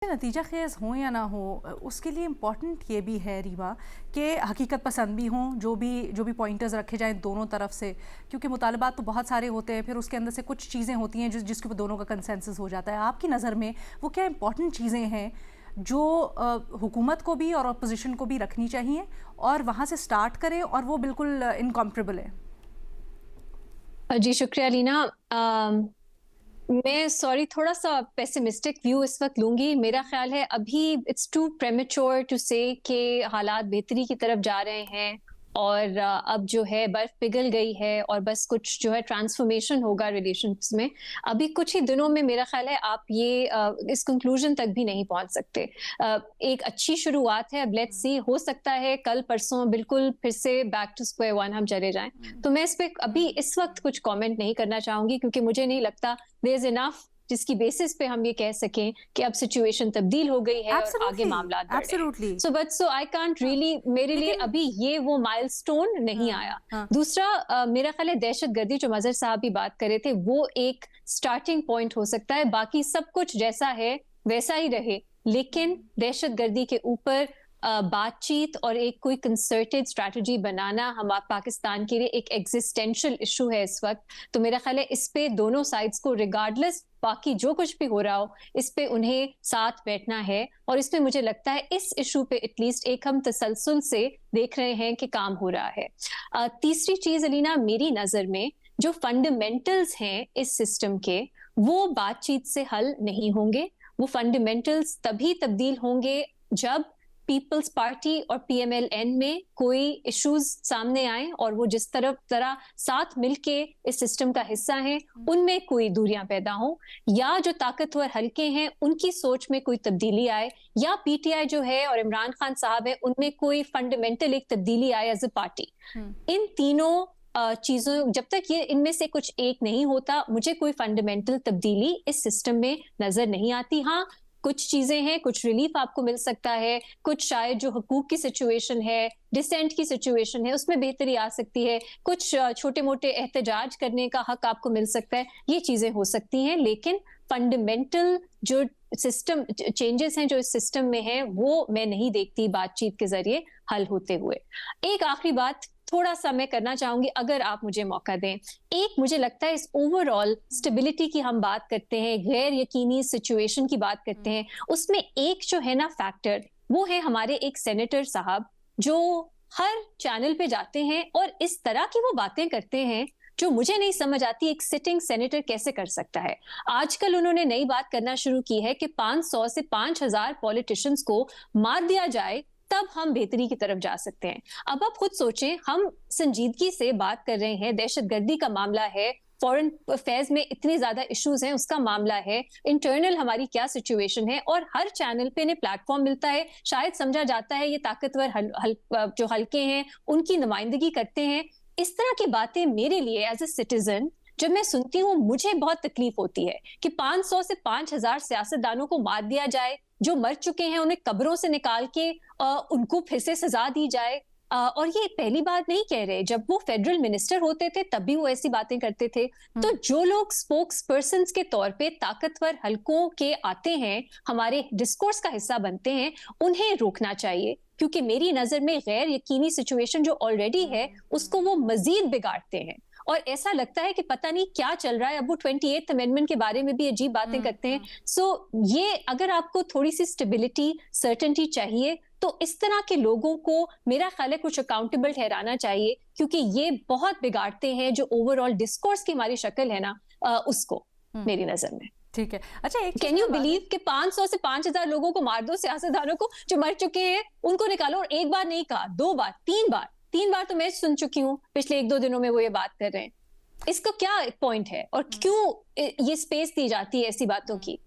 नतीजा खेज़ हो या ना हो उसके लिए इम्पॉर्टेंट ये भी है रीवा कि हकीकत पसंद भी हों, जो भी पॉइंटर्स रखे जाएं दोनों तरफ से, क्योंकि मुतालबात तो बहुत सारे होते हैं, फिर उसके अंदर से कुछ चीज़ें होती हैं जिसके ऊपर दोनों का कंसेंसस हो जाता है। आपकी नज़र में वो क्या इम्पॉर्टेंट चीज़ें हैं जो हुकूमत को भी और अपोजिशन को भी रखनी चाहिए और वहाँ से स्टार्ट करें और वो बिल्कुल इनकॉम्परेबल है? जी शुक्रिया लीना। मैं सॉरी थोड़ा सा पेसिमिस्टिक व्यू इस वक्त लूंगी। मेरा ख्याल है अभी इट्स टू प्रेमेच्योर टू से कि हालात बेहतरी की तरफ जा रहे हैं और अब जो है बर्फ पिघल गई है और बस कुछ जो है ट्रांसफॉर्मेशन होगा रिलेशंस में। अभी कुछ ही दिनों में मेरा ख्याल है आप ये इस कंक्लूजन तक भी नहीं पहुंच सकते। एक अच्छी शुरुआत है, अब लेट्स सी, हो सकता है कल परसों बिल्कुल फिर से बैक टू स्क्वायर वन हम चले जाएं। तो मैं इस पे अभी इस वक्त कुछ कमेंट नहीं करना चाहूंगी क्योंकि मुझे नहीं लगता देयर इज इनफ जिसकी बेसिस पे हम ये कह सकें कि अब सिचुएशन तब्दील हो गई है और आगे मामलात बढ़ रहे हैं। सो आई कांट रियली, मेरे लिए अभी ये वो माइलस्टोन नहीं आया। दूसरा मेरा ख्याल है दहशतगर्दी, जो मजहर साहब भी बात कर रहे थे, वो एक स्टार्टिंग पॉइंट हो सकता है। बाकी सब कुछ जैसा है वैसा ही रहे, लेकिन दहशतगर्दी के ऊपर बातचीत और एक कोई कंसर्टेड स्ट्रैटेजी बनाना हम पाकिस्तान के लिए एक एग्जिस्टेंशियल इशू है इस वक्त। तो मेरा ख्याल है इस पे दोनों साइड्स को रिगार्डलेस बाकी जो कुछ भी हो रहा हो इस पे उन्हें साथ बैठना है। और इसमें मुझे लगता है इस इशू पे एटलीस्ट एक हम तसलसल से देख रहे हैं कि काम हो रहा है। तीसरी चीज अलीना, मेरी नजर में जो फंडामेंटल्स हैं इस सिस्टम के, वो बातचीत से हल नहीं होंगे। वो फंडामेंटल्स तभी तब्दील होंगे जब पीपल्स पार्टी और पीएमएलएन में कोई इश्यूज सामने आए और वो जिस तरह साथ मिलके इस सिस्टम का हिस्सा हैं उनमें कोई दूरियां पैदा हो, या जो ताकतवर हलके हैं उनकी सोच में कोई तब्दीली आए, या पीटीआई जो है और इमरान खान साहब है उनमें कोई फंडामेंटल एक तब्दीली आए एज अ पार्टी। इन तीनों चीजों, जब तक ये इनमें से कुछ एक नहीं होता, मुझे कोई फंडामेंटल तब्दीली इस सिस्टम में नजर नहीं आती। हाँ, कुछ चीजें हैं, कुछ रिलीफ आपको मिल सकता है, कुछ शायद जो हुकूक की सिचुएशन है, डिसेंट की सिचुएशन है, उसमें बेहतरी आ सकती है, कुछ छोटे मोटे एहतजाज करने का हक आपको मिल सकता है, ये चीजें हो सकती हैं। लेकिन फंडामेंटल जो सिस्टम चेंजेस हैं जो इस सिस्टम में है, वो मैं नहीं देखती बातचीत के जरिए हल होते हुए। एक आखिरी बात थोड़ा सा मैं करना चाहूंगी अगर आप मुझे मौका दें। एक, मुझे लगता है इस ओवरऑल स्टेबिलिटी की हम बात करते हैं, गैर यकीनी सिचुएशन की बात करते हैं, उसमें एक जो है ना फैक्टर, वो है हमारे एक सेनेटर साहब जो हर चैनल पे जाते हैं और इस तरह की वो बातें करते हैं जो मुझे नहीं समझ आती एक सिटिंग सेनेटर कैसे कर सकता है। आजकल उन्होंने नई बात करना शुरू की है कि 500 से 5000 पॉलिटिशियंस को मार दिया जाए तब हम बेहतरी की तरफ जा सकते हैं। अब आप खुद सोचें, हम संजीदगी से बात कर रहे हैं, दहशतगर्दी का मामला है, फॉरेन अफेयर्स में इतने ज्यादा इश्यूज हैं उसका मामला है, इंटरनल हमारी क्या सिचुएशन है, और हर चैनल पे इन्हें प्लेटफॉर्म मिलता है। शायद समझा जाता है ये ताकतवर जो हल्के हैं उनकी नुमाइंदगी करते हैं। इस तरह की बातें मेरे लिए एज ए सिटीजन जब मैं सुनती हूँ मुझे बहुत तकलीफ होती है कि 500 से 5000 सियासतदानों को मार दिया जाए, जो मर चुके हैं उन्हें कब्रों से निकाल के उनको फिर से सजा दी जाए। और ये पहली बात नहीं कह रहे, जब वो फेडरल मिनिस्टर होते थे तब भी वो ऐसी बातें करते थे। तो जो लोग स्पोक्स पर्सन के तौर पे ताकतवर हलकों के आते हैं, हमारे डिस्कोर्स का हिस्सा बनते हैं, उन्हें रोकना चाहिए, क्योंकि मेरी नजर में गैर यकीनी सिचुएशन जो ऑलरेडी है उसको वो मजीद बिगाड़ते हैं। और ऐसा लगता है कि पता नहीं क्या चल रहा है। अब वो 28th अमेंडमेंट के बारे में भी अजीब बातें करते हैं। सो ये, अगर आपको थोड़ी सी स्टेबिलिटी, सर्टेनिटी चाहिए, तो इस तरह के लोगों को मेरा ख्याल है कुछ अकाउंटेबल ठहराना चाहिए, क्योंकि ये बहुत बिगाड़ते हैं जो ओवरऑल डिस्कोर्स की हमारी शक्ल है ना, उसको मेरी नजर में। ठीक है। अच्छा, एक कैन यू बिलीव कि 500 से 5000 लोगों को मार दो, सियासतदानों को जो मर चुके हैं उनको निकालो, और एक बार नहीं कहा, 2 बार, 3 बार तो मैं सुन चुकी हूँ पिछले 1-2 दिनों में वो ये बात कर रहे हैं। इसका क्या पॉइंट है और क्यों ये स्पेस दी जाती है ऐसी बातों की?